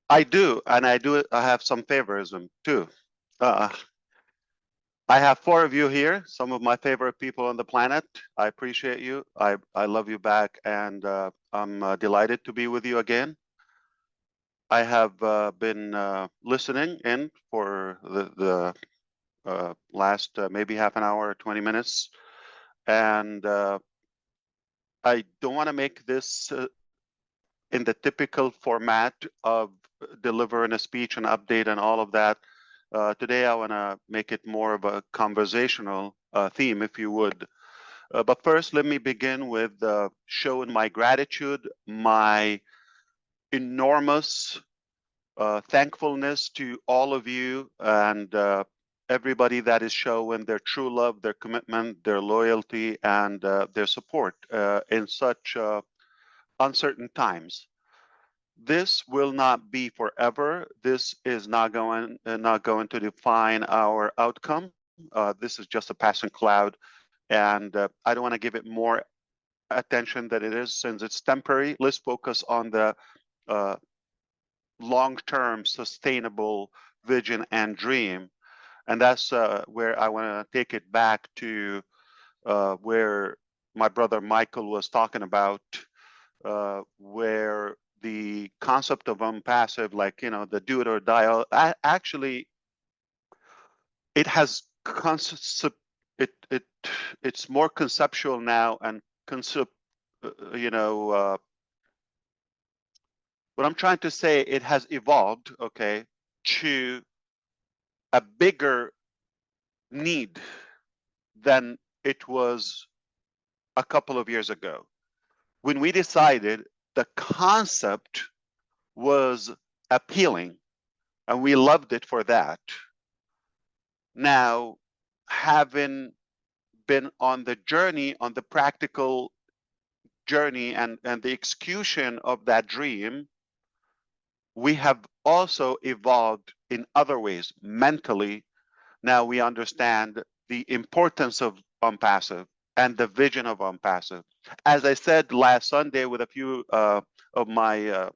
I do, and I have some favorism too. Uh, I have four of you here, some of my favorite people on the planet. I appreciate you. I love you back, and I'm delighted to be with you again. I have been listening in for the last maybe half an hour or 20 minutes, and I don't want to make this in the typical format of delivering a speech and update and all of that. Today, I want to make it more of a conversational theme, if you would. But first, let me begin with showing my gratitude, my enormous thankfulness to all of you and everybody that is showing their true love, their commitment, their loyalty, and their support in such uncertain times. This will not be forever. This is not going to define our outcome. This is just a passing cloud, and I don't want to give it more attention than it is since it's temporary. Let's focus on the uh, long-term sustainable vision and dream, and that's where I want to take it back to where my brother Michael was talking about, where the concept of unpassive, like the do it or die, actually it has concept. It it's more conceptual now and concept. You know what I'm trying to say. It has evolved, okay, to a bigger need than it was a couple of years ago. When we decided the concept was appealing and we loved it for that. Now, having been on the journey, on the practical journey and the execution of that dream, we have also evolved in other ways mentally. Now we understand the importance of Onpassive and the vision of Onpassive. As I said last Sunday with a few of my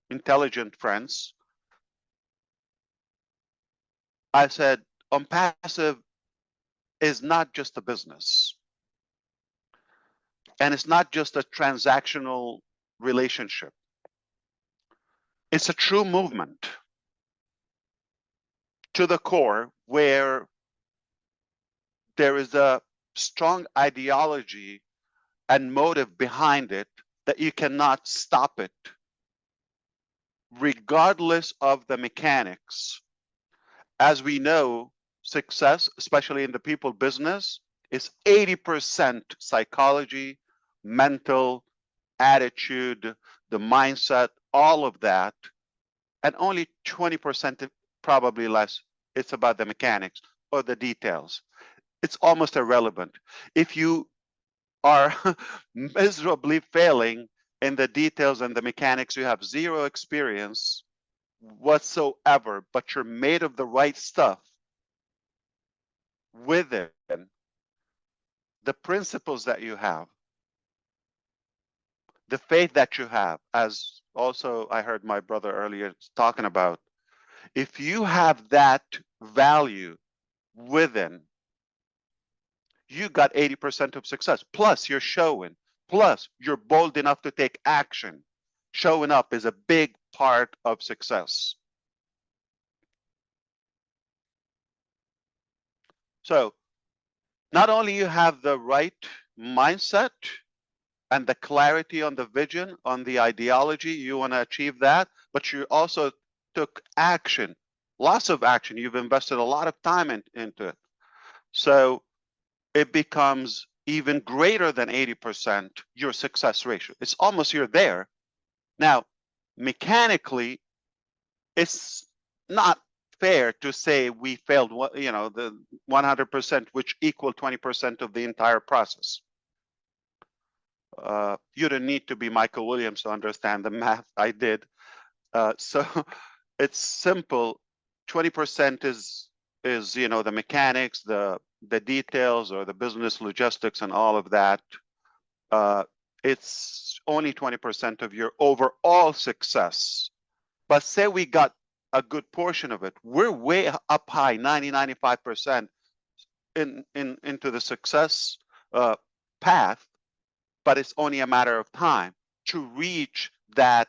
intelligent friends, I said Onpassive is not just a business, and it's not just a transactional relationship. It's a true movement to the core where there is a strong ideology and motive behind it that you cannot stop it, regardless of the mechanics. As we know, success, especially in the people business, is 80% psychology, mental, attitude, the mindset, all of that, and only 20%, probably less, it's about the mechanics or the details. It's almost irrelevant. If you are miserably failing in the details and the mechanics, you have zero experience whatsoever, but you're made of the right stuff within the principles that you have, the faith that you have, as also I heard my brother earlier talking about. If you have that value within, you got 80% of success. Plus, you're showing. Plus, you're bold enough to take action. Showing up is a big part of success. So, not only you have the right mindset and the clarity on the vision, on the ideology, you want to achieve that, but you also took action, lots of action. You've invested a lot of time into it. So it becomes even greater than 80% your success ratio. It's almost you're there. Now, mechanically, it's not fair to say we failed, the 100%, which equal 20% of the entire process. You don't need to be Michael Williams to understand the math. I did. So it's simple. 20% is the mechanics, the details, or the business logistics and all of that. It's only 20% of your overall success. But say we got a good portion of it, we're way up high, 95% into the success path, but it's only a matter of time to reach that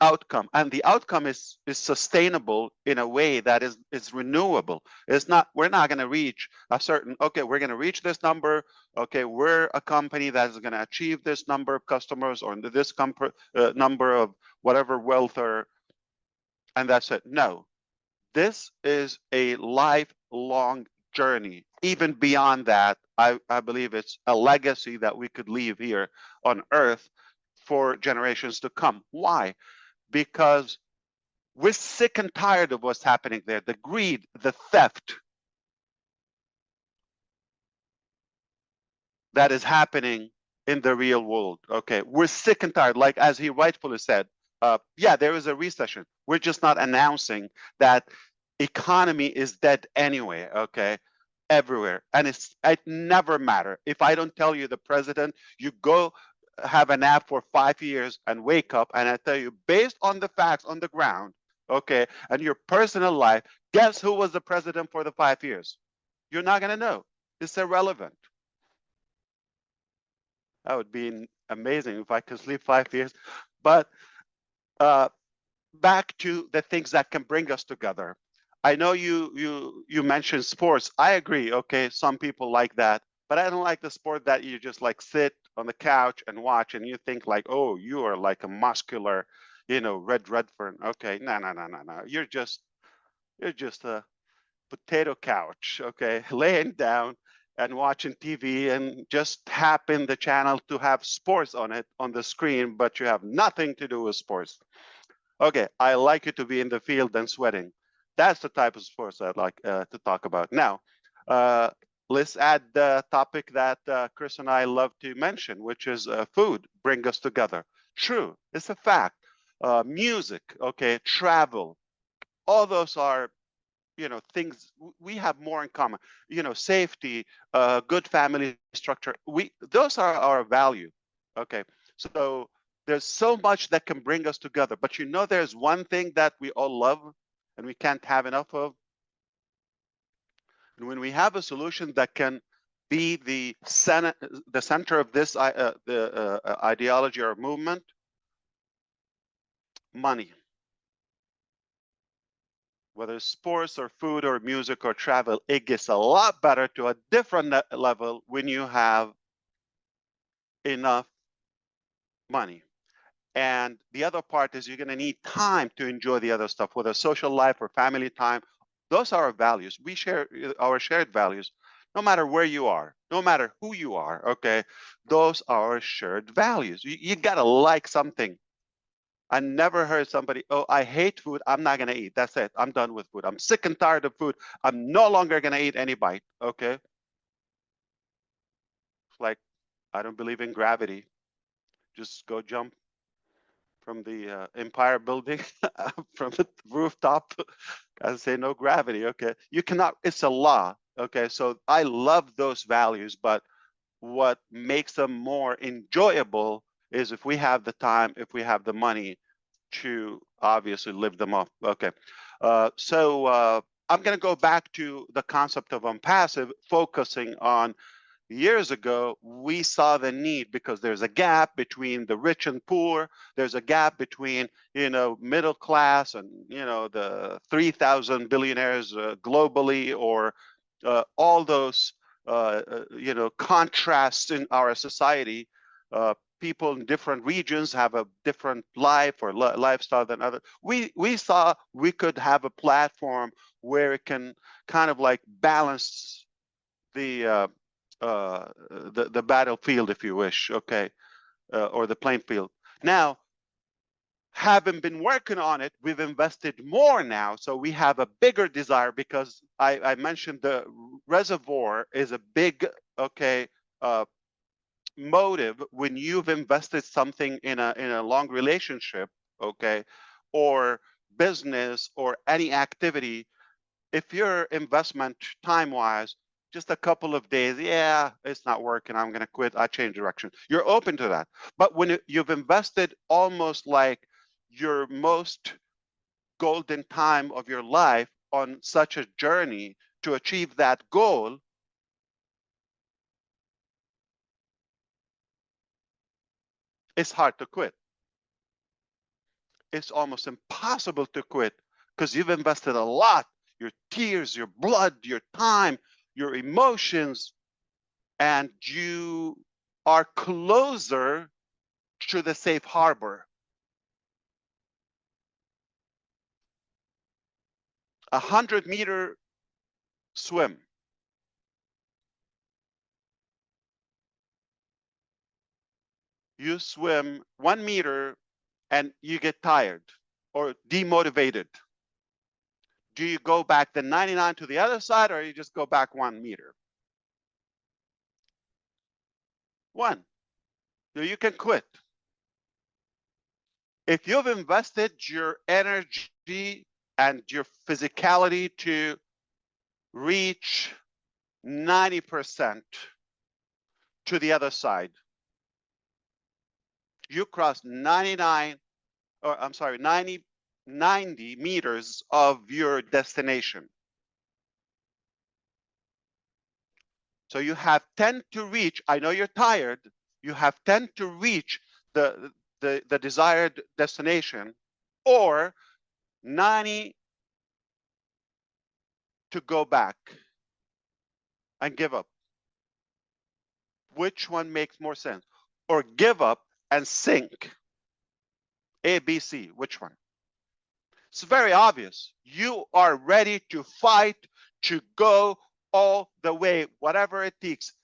outcome, and the outcome is sustainable in a way that is renewable. It's not, we're not going to reach a certain, okay, we're going to reach this number, okay, we're a company that is going to achieve this number of customers or this number of whatever wealth, or and that's it. No, this is a lifelong journey. Even beyond that, I believe it's a legacy that we could leave here on earth for generations to come. Why? Because we're sick and tired of what's happening there. The greed, the theft that is happening in the real world. Okay, we're sick and tired. Like as he rightfully said, yeah, there is a recession. We're just not announcing that economy is dead anyway. Okay, everywhere, and it never matter if I don't tell you the president. You go have a nap for 5 years and wake up, and I tell you based on the facts on the ground. Okay, and your personal life. Guess who was the president for the 5 years? You're not gonna know. It's irrelevant. That would be amazing if I could sleep 5 years. But uh, back to the things that can bring us together. I know you mentioned sports. I agree. Okay, some people like that, but I don't like the sport that you just like sit on the couch and watch, and you think like, oh, you are like a muscular, Red Redfern. Okay, no, no, no, no, no. You're just a potato couch, okay, laying down and watching TV and just tapping the channel to have sports on it on the screen, but you have nothing to do with sports. Okay, I like you to be in the field and sweating. That's the type of sports I'd like to talk about. Now, uh, let's add the topic that Chris and I love to mention, which is food, bring us together. True, it's a fact. Music, okay, travel, all those are things we have more in common. Safety, good family structure, those are our value. Okay, so there's so much that can bring us together, but there's one thing that we all love and we can't have enough of. And when we have a solution that can be the center of this ideology or movement, money, whether it's sports or food or music or travel, it gets a lot better to a different level when you have enough money. And the other part is you're going to need time to enjoy the other stuff, whether social life or family time. Those are our values. We share our shared values, no matter where you are, no matter who you are. Okay, those are our shared values. You got to like something. I never heard somebody, oh, I hate food, I'm not gonna eat. That's it. I'm done with food. I'm sick and tired of food. I'm no longer gonna eat any bite. Okay. It's like I don't believe in gravity. Just go jump from the Empire building from the rooftop. I say no gravity. Okay. You cannot, it's a law. Okay. So I love those values, but what makes them more enjoyable is if we have the time, if we have the money to obviously live them up. Okay, so I'm going to go back to the concept of Onpassive, focusing on years ago, we saw the need because there's a gap between the rich and poor. There's a gap between, middle class and, the 3,000 billionaires globally, or all those, contrasts in our society. People in different regions have a different life or lifestyle than others. We saw we could have a platform where it can kind of like balance the the battlefield, if you wish, okay, or the playing field. Now, having been working on it, we've invested more now, so we have a bigger desire because I mentioned the reservoir is a big, okay, motive when you've invested something in a long relationship, okay, or business or any activity. If your investment time-wise, just a couple of days, yeah, it's not working, I'm going to quit, I change direction. You're open to that. But when you've invested almost like your most golden time of your life on such a journey to achieve that goal, it's hard to quit. It's almost impossible to quit because you've invested a lot, your tears, your blood, your time, your emotions, and you are closer to the safe harbor. 100-meter swim. You swim 1 meter and you get tired or demotivated. Do you go back the 99 to the other side, or you just go back 1 meter? One. So you can quit. If you've invested your energy and your physicality to reach 90% to the other side, you cross 99, or I'm sorry, 90 meters of your destination. So you have 10 to reach. I know you're tired. You have 10 to reach the desired destination, or 90 to go back and give up. Which one makes more sense? Or give up and sink? A, B, C, which one? It's very obvious. You are ready to fight, to go all the way, whatever it takes,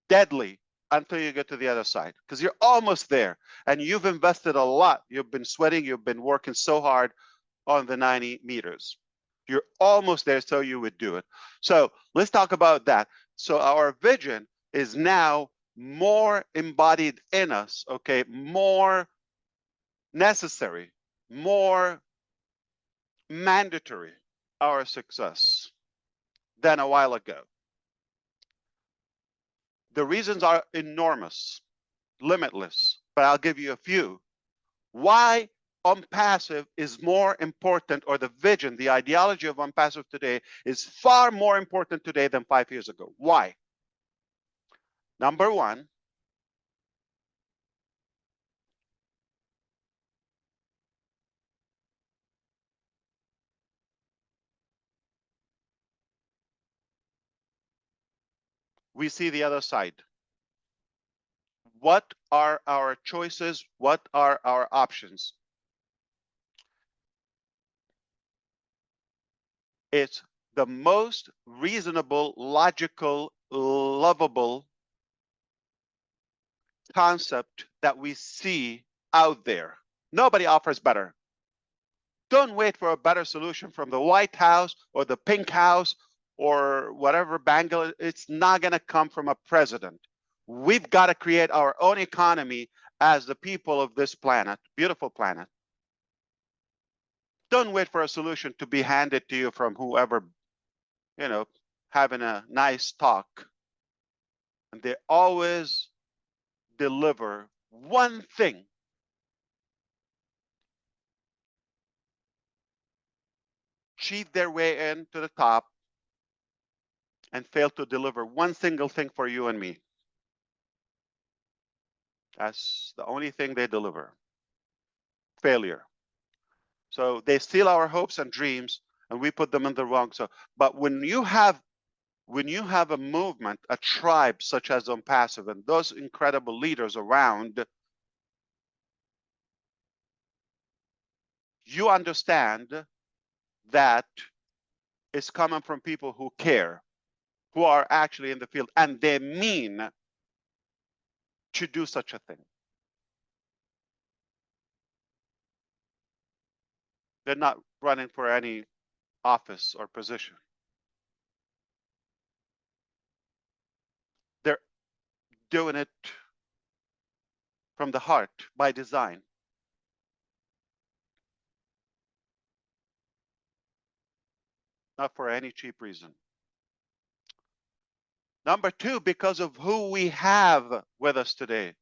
deadly, until you get to the other side, because you're almost there and you've invested a lot. You've been sweating, you've been working so hard on the 90 meters. You're almost there, so you would do it. So let's talk about that. So our vision is now more embodied in us, okay, more necessary, more mandatory, our success, than a while ago. The reasons are enormous, limitless, but I'll give you a few. Why Onpassive is more important, or the vision, the ideology of Onpassive today is far more important today than 5 years ago. Why? Number one, we see the other side. What are our choices? What are our options? It's the most reasonable, logical, lovable concept that we see out there. Nobody offers better. Don't wait for a better solution from the White House or the Pink House or whatever bangle. It's not going to come from a president. We've got to create our own economy as the people of this planet, beautiful planet. Don't wait for a solution to be handed to you from whoever, you know, having a nice talk. And they always deliver one thing. Cheat their way into the top and fail to deliver one single thing for you and me. That's the only thing they deliver. Failure. So they steal our hopes and dreams, and we put them in the wrong. So, but when you have a movement, a tribe such as Onpassive, and those incredible leaders around, you understand that it's coming from people who care, who are actually in the field, and they mean to do such a thing. They're not running for any office or position. They're doing it from the heart, by design. Not for any cheap reason. Number two, because of who we have with us today.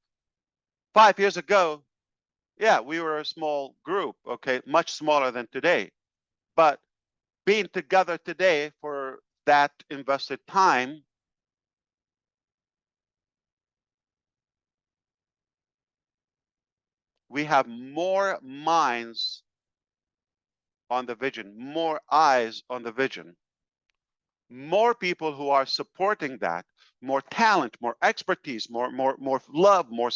5 years ago, yeah, we were a small group, okay, much smaller than today. But being together today for that invested time, we have more minds on the vision, more eyes on the vision, more people who are supporting that, more talent, more expertise, more love, more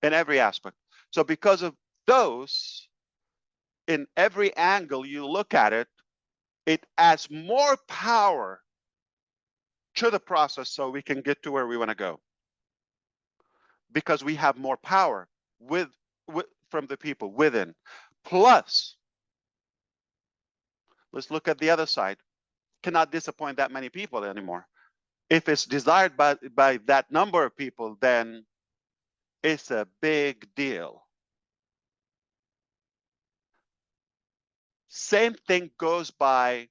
in every aspect. So because of those, in every angle you look at it, it adds more power to the process so we can get to where we want to go. Because we have more power with from the people within. Plus, let's look at the other side. Cannot disappoint that many people anymore. If it's desired by that number of people, then it's a big deal. Same thing goes by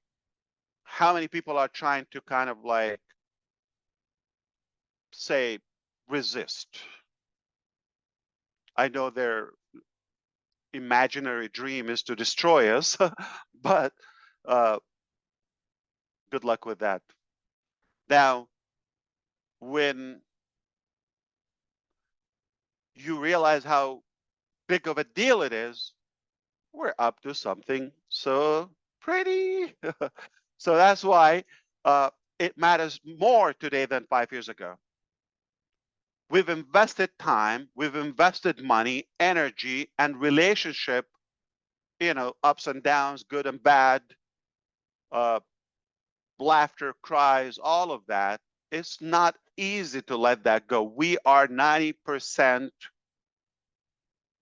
how many people are trying to kind of like say resist. I know their imaginary dream is to destroy us, but good luck with that. Now, when you realize how big of a deal it is, we're up to something so pretty. So that's why it matters more today than 5 years ago. We've invested time, we've invested money, energy, and relationship, ups and downs, good and bad, uh, laughter, cries, all of that. It's not easy to let that go. We are 90%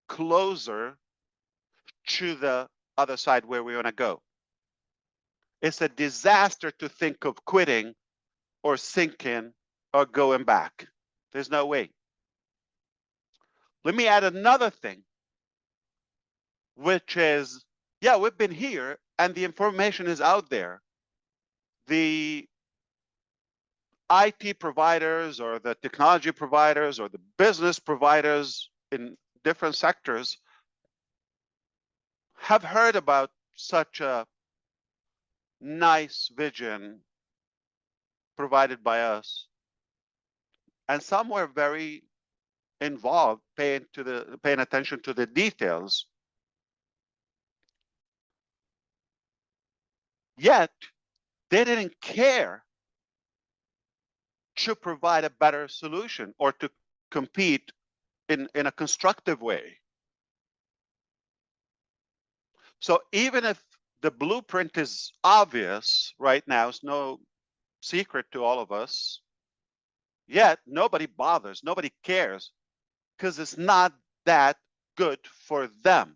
closer to the other side where we want to go. It's a disaster to think of quitting or sinking or going back. There's no way. Let me add another thing, which is, yeah, we've been here and the information is out there. The IT providers or the technology providers or the business providers in different sectors have heard about such a nice vision provided by us. And some were very involved, paying attention to the details. Yet they didn't care to provide a better solution or to compete in a constructive way. So even if the blueprint is obvious right now, it's no secret to all of us, yet nobody bothers, nobody cares, because it's not that good for them.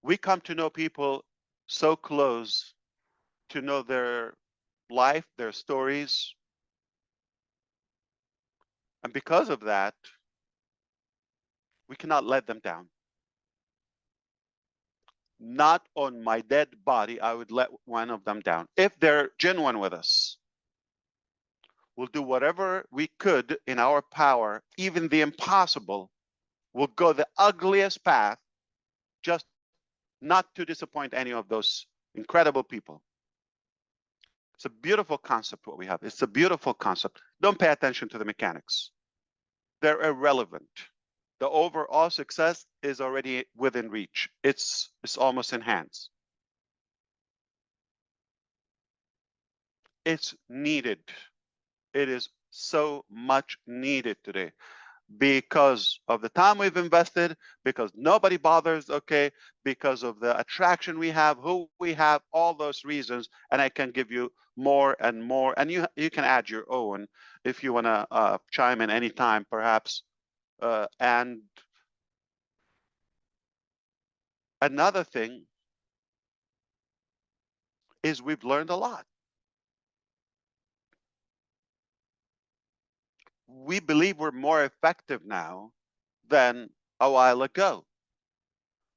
We come to know people so close, to know their life, their stories. And because of that, we cannot let them down. Not on my dead body, I would let one of them down. If they're genuine with us, we'll do whatever we could in our power, even the impossible. We'll go the ugliest path, just not to disappoint any of those incredible people. It's a beautiful concept what we have. It's a beautiful concept. Don't pay attention to the mechanics. They're irrelevant. The overall success is already within reach. It's almost in hands. It's needed. It is so much needed today because of the time we've invested, because nobody bothers, okay, because of the attraction we have, who we have, all those reasons. And I can give you more and more. And you can add your own if you want to chime in anytime, perhaps. And another thing is we've learned a lot. We believe we're more effective now than a while ago.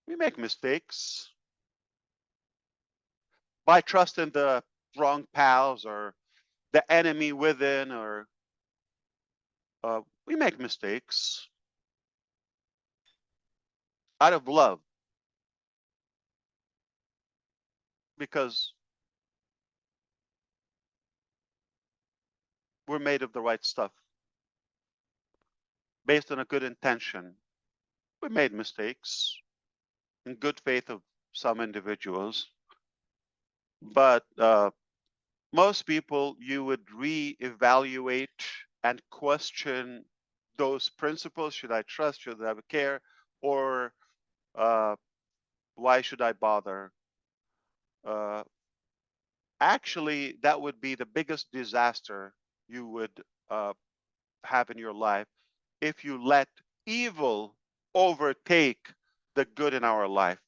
We make mistakes. by trusting the wrong pals or the enemy within, or we make mistakes out of love because we're made of the right stuff based on a good intention. We made mistakes in good faith of some individuals, but most people, you would reevaluate and question those principles. Should I trust? Should I care? Or why should I bother? Uh, Actually, that would be the biggest disaster you would have in your life if you let evil overtake the good in our life.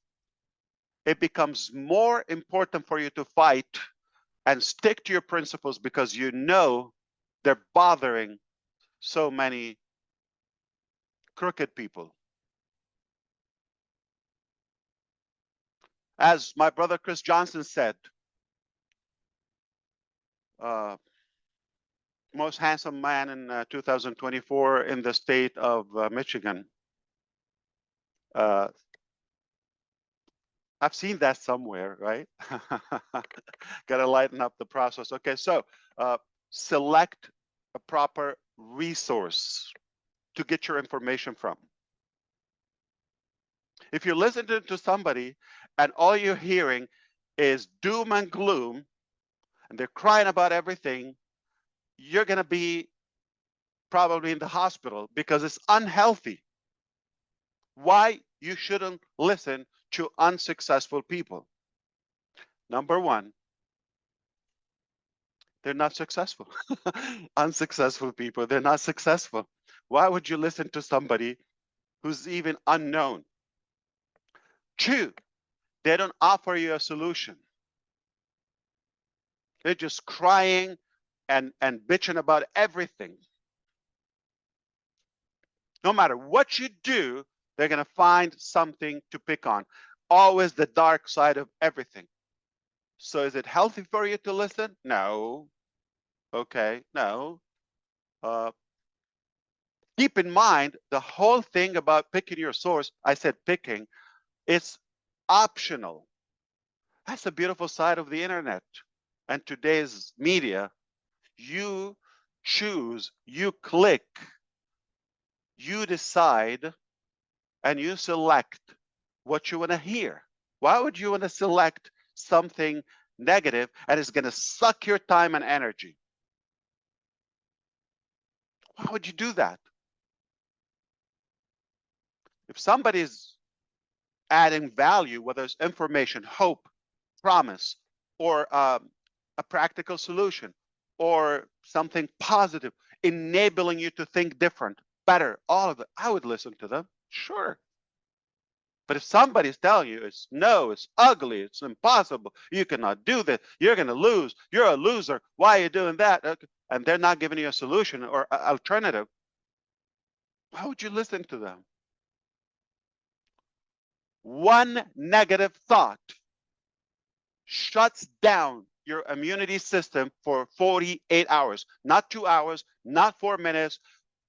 It becomes more important for you to fight and stick to your principles because you know they're bothering so many crooked people. As my brother Chris Johnson said, uh, most handsome man in 2024 in the state of Michigan. I've seen that somewhere, right? Got to lighten up the process. Okay, so select a proper resource to get your information from. If you're listening to somebody and all you're hearing is doom and gloom, and they're crying about everything, you're going to be probably in the hospital because it's unhealthy. Why you shouldn't listen to unsuccessful people? Number one, they're not successful. Unsuccessful people, they're not successful. Why would you listen to somebody who's even unknown? Two, they don't offer you a solution. They're just crying and bitching about everything. No matter what you do, they're going to find something to pick on. Always the dark side of everything. So is it healthy for you to listen? No. Okay, no. Keep in mind, the whole thing about picking your source, I said picking, it's optional. That's the beautiful side of the internet and today's media. You choose, you click, you decide, and you select what you want to hear. Why would you want to select something negative and it's going to suck your time and energy? Why would you do that? If somebody's adding value, whether it's information, hope, promise, or a practical solution, or something positive, enabling you to think different, better, all of it, I would listen to them, sure. But if somebody's telling you it's no, it's ugly, it's impossible, you cannot do this, you're going to lose, you're a loser, why are you doing that? And they're not giving you a solution or alternative, why would you listen to them? One negative thought shuts down your immunity system for 48 hours, not 2 hours, not 4 minutes,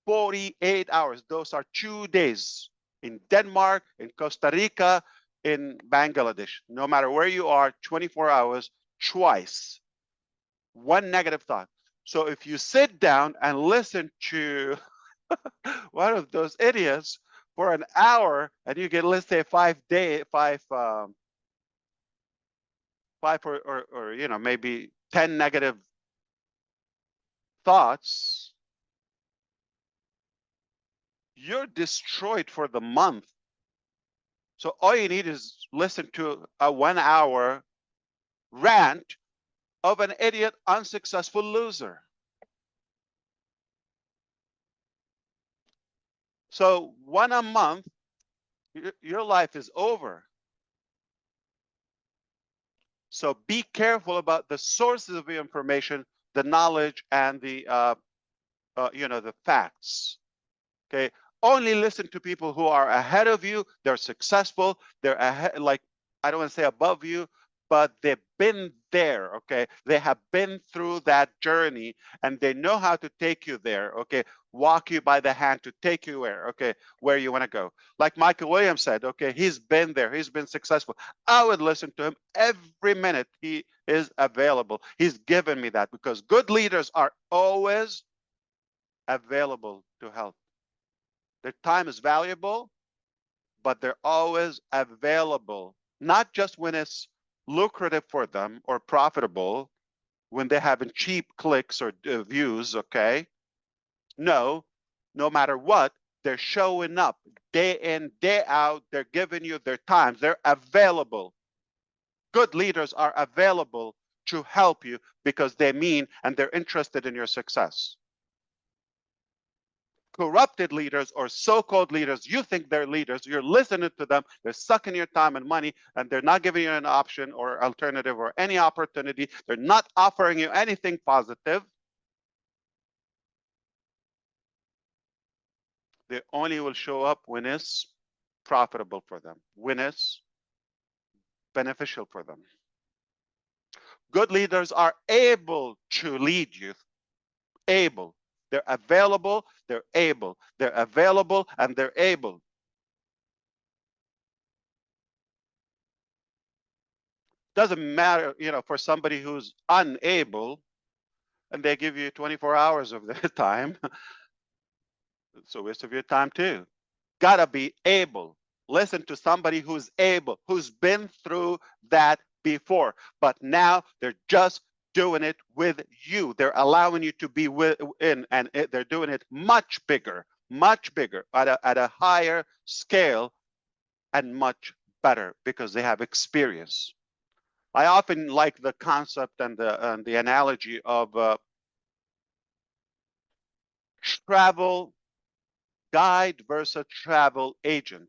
48 hours. Those are 2 days in Denmark, in Costa Rica, in Bangladesh. No matter where you are, 24 hours, twice. One negative thought. So if you sit down and listen to one of those idiots for an hour and you get, let's say, 5 or you know, maybe 10 negative thoughts, you're destroyed for the month. So all you need is listen to a 1 hour rant of an idiot, unsuccessful loser. So one a month, your life is over. So be careful about the sources of your information, the knowledge, and the you know, the facts. Okay, only listen to people who are ahead of you. They're successful. They're ahead, like, I don't want to say above you, but they've been there, okay? They have been through that journey and they know how to take you there, okay? Walk you by the hand to take you where, okay, where you want to go. Like Michael Williams said, okay, he's been there, he's been successful. I would listen to him every minute he is available. He's given me that because good leaders are always available to help. Their time is valuable, but they're always available, not just when it's lucrative for them or profitable, when they're having cheap clicks or views, okay? No, no matter what, they're showing up day in, day out. They're giving you their time. They're available. Good leaders are available to help you because they mean and they're interested in your success. Corrupted leaders or so-called leaders, you think they're leaders, you're listening to them, they're sucking your time and money, and they're not giving you an option or alternative or any opportunity. They're not offering you anything positive. They only will show up when it's profitable for them, when it's beneficial for them. Good leaders are able to lead you, able. They're available, they're able. They're available and they're able. Doesn't matter, you know, for somebody who's unable and they give you 24 hours of their time. It's a waste of your time too. Gotta be able. Listen to somebody who's able, who's been through that before, but now they're just doing it with you. They're allowing you to be in, and they're doing it much bigger at a higher scale and much better because they have experience. I often like the concept and the analogy of travel guide versus travel agent.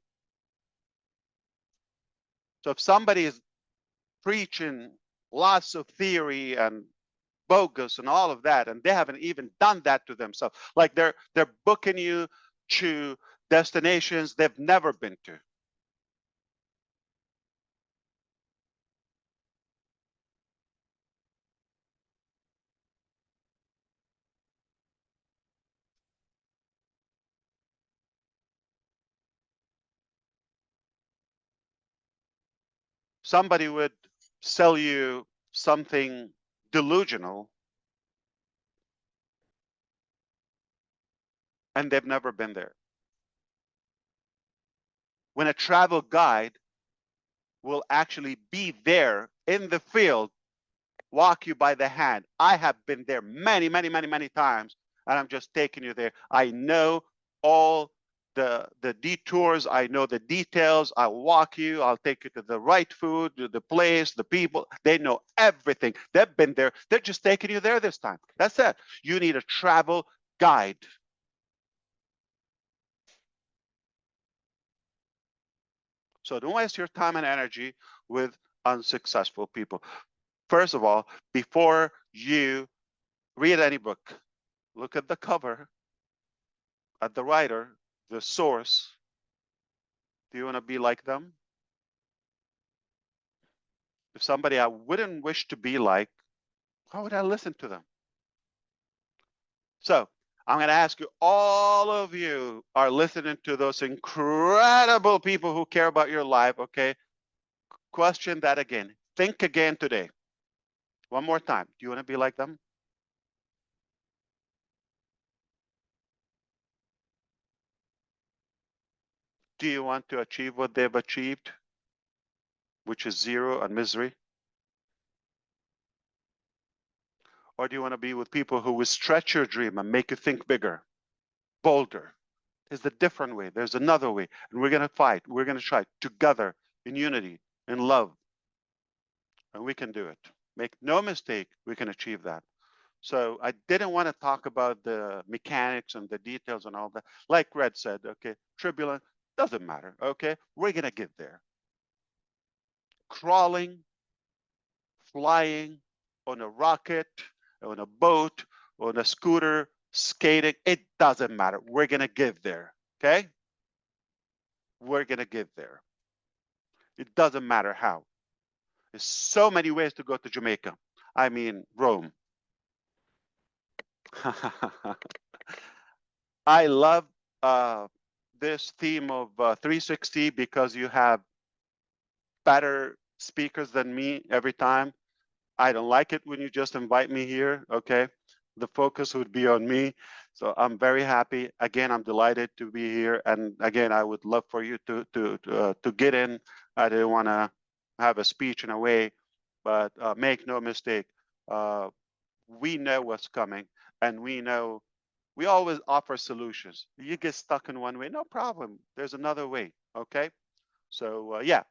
So if somebody is preaching lots of theory and bogus and all of that, and they haven't even done that to themselves, like they're booking you to destinations they've never been to. Somebody would sell you something delusional and they've never been there. When a travel guide will actually be there in the field, walk you by the hand. I have been there many, many, many, many times, and I'm just taking you there. I know all the detours. I know the details. I'll walk you. I'll take you to the right food, to the place, the people. They know everything. They've been there. They're just taking you there this time. That's it. You need a travel guide. So don't waste your time and energy with unsuccessful people. First of all, before you read any book, look at the cover, at the writer, the source. Do you want to be like them? If somebody I wouldn't wish to be like, why would I listen to them? So I'm going to ask you, all of you are listening to those incredible people who care about your life, okay? Question that again. Think again today. One more time. Do you want to be like them? Do you want to achieve what they've achieved, which is zero and misery? Or do you want to be with people who will stretch your dream and make you think bigger, bolder? There's a different way. There's another way. And we're going to fight. We're going to try together in unity, in love. And we can do it. Make no mistake, we can achieve that. So I didn't want to talk about the mechanics and the details and all that. Like Red said, okay, turbulent, doesn't matter, okay? We're going to get there. Crawling, flying, on a rocket, on a boat, on a scooter, skating, it doesn't matter. We're going to get there, okay? We're going to get there. It doesn't matter how. There's so many ways to go to Jamaica. I mean, Rome. I love this theme of 360 because you have better speakers than me every time. I don't like it when you just invite me here, okay? The focus would be on me. So I'm very happy. Again, I'm delighted to be here. And again, I would love for you to get in. I didn't want to have a speech in a way, but make no mistake. We know what's coming, and we always offer solutions. You get stuck in one way, no problem. There's another way, okay? So yeah,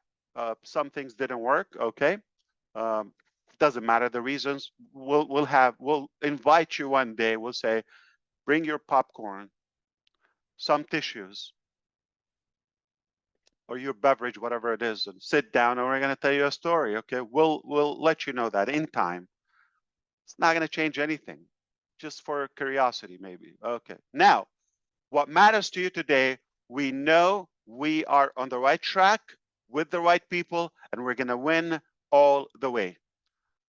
some things didn't work, okay? Um, doesn't matter the reasons. We'll invite you one day. We'll say, bring your popcorn, some tissues, or your beverage, whatever it is, and sit down, and we're going to tell you a story. Okay, we'll let you know that in time. It's not going to change anything, just for curiosity, maybe. Okay. Now, what matters to you today? We know we are on the right track with the right people, and we're going to win all the way.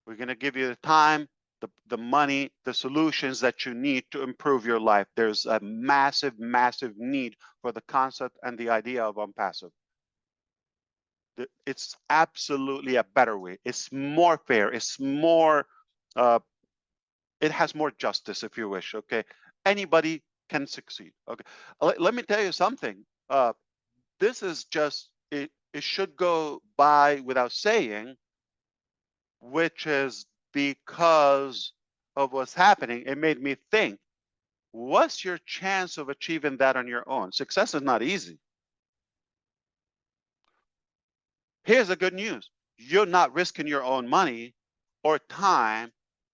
We're going to give you the time, the money, the solutions that you need to improve your life. There's a massive, massive need for the concept and the idea of Onpassive. It's absolutely a better way. It's more fair. It's more, it has more justice, if you wish, okay? Anybody can succeed, okay? Let me tell you something. This is just, it should go by without saying, which is because of what's happening. It made me think, what's your chance of achieving that on your own? Success is not easy. Here's the good news. You're not risking your own money or time,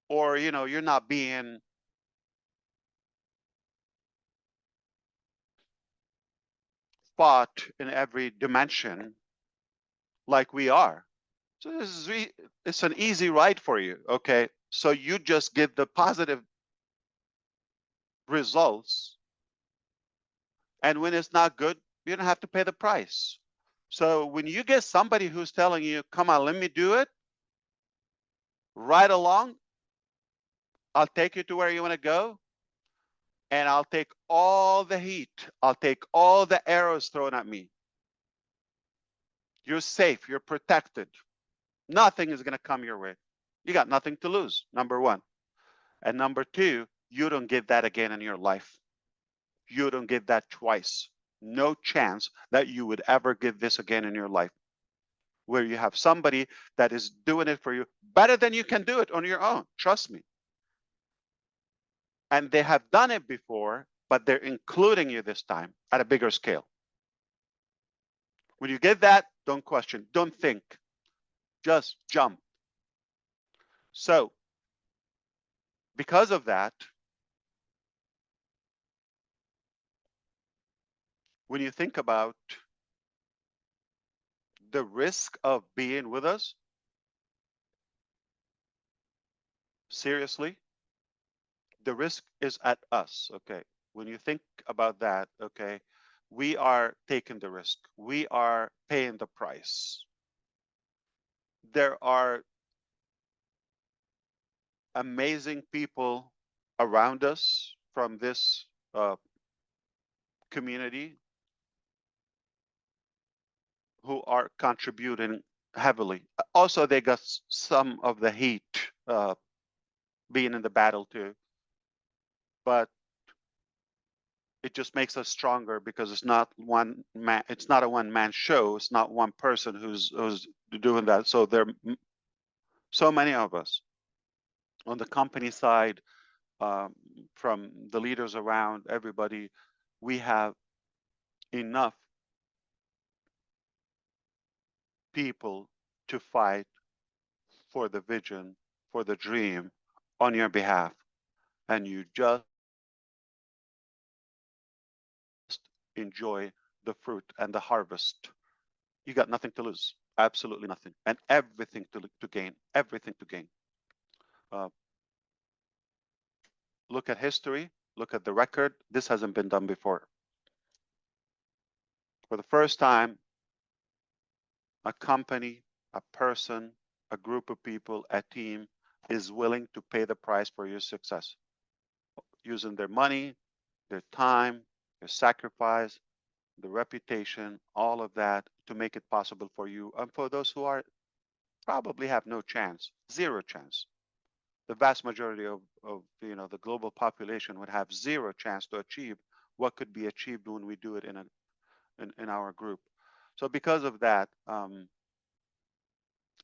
or you're not being fought in every dimension like we are. So it's an easy ride for you, okay? So you just get the positive results, and when it's not good, you don't have to pay the price. So when you get somebody who's telling you, come on, let me do it, right along, I'll take you to where you want to go, and I'll take all the heat. I'll take all the arrows thrown at me. You're safe. You're protected. Nothing is going to come your way. You got nothing to lose, number one. And number two, you don't get that again in your life. You don't get that twice. No chance that you would ever get this again in your life, where you have somebody that is doing it for you better than you can do it on your own. Trust me. And they have done it before, but they're including you this time at a bigger scale. When you get that, don't question, don't think, just jump. So because of that, when you think about the risk of being with us, seriously, the risk is at us, okay? When you think about that, okay, we are taking the risk. We are paying the price. There are amazing people around us from this community who are contributing heavily. Also, they got some of the heat being in the battle too, but it just makes us stronger because it's not one man. It's not a one-man show. It's not one person who's doing that. So there are so many of us on the company side, from the leaders around, everybody. We have enough people to fight for the vision, for the dream on your behalf. And you just enjoy the fruit and the harvest. You got nothing to lose, absolutely nothing, and everything to gain, everything to gain. Look at history, look at the record. This hasn't been done before. For the first time, a company, a person, a group of people, a team is willing to pay the price for your success, using their money, their time, their sacrifice, the reputation, all of that to make it possible for you. And for those who are probably have no chance, zero chance. The vast majority of the global population would have zero chance to achieve what could be achieved when we do it in our group. So because of that,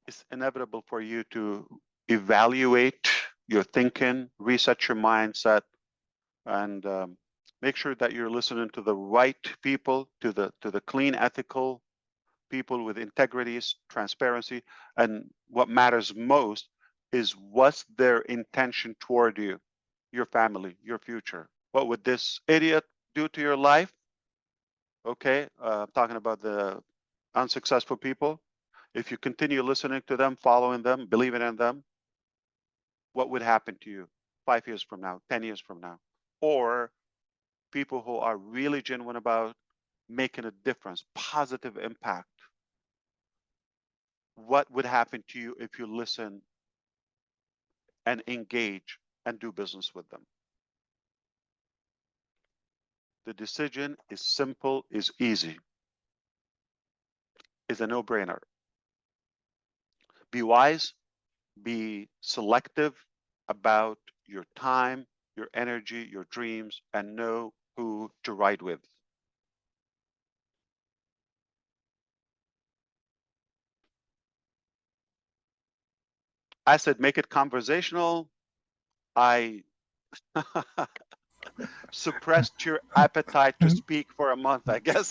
it's inevitable for you to evaluate your thinking, reset your mindset, and make sure that you're listening to the right people, to the clean, ethical people with integrity, transparency, and what matters most is what's their intention toward you, your family, your future. What would this idiot do to your life? Okay, talking about the unsuccessful people. If you continue listening to them, following them, believing in them, what would happen to you 5 years from now, 10 years from now? Or people who are really genuine about making a difference, positive impact. What would happen to you if you listen and engage and do business with them? The decision is simple, is easy, is a no-brainer. Be wise, be selective about your time, your energy, your dreams, and know who to ride with. I said, make it conversational. I suppressed your appetite to speak for a month, I guess.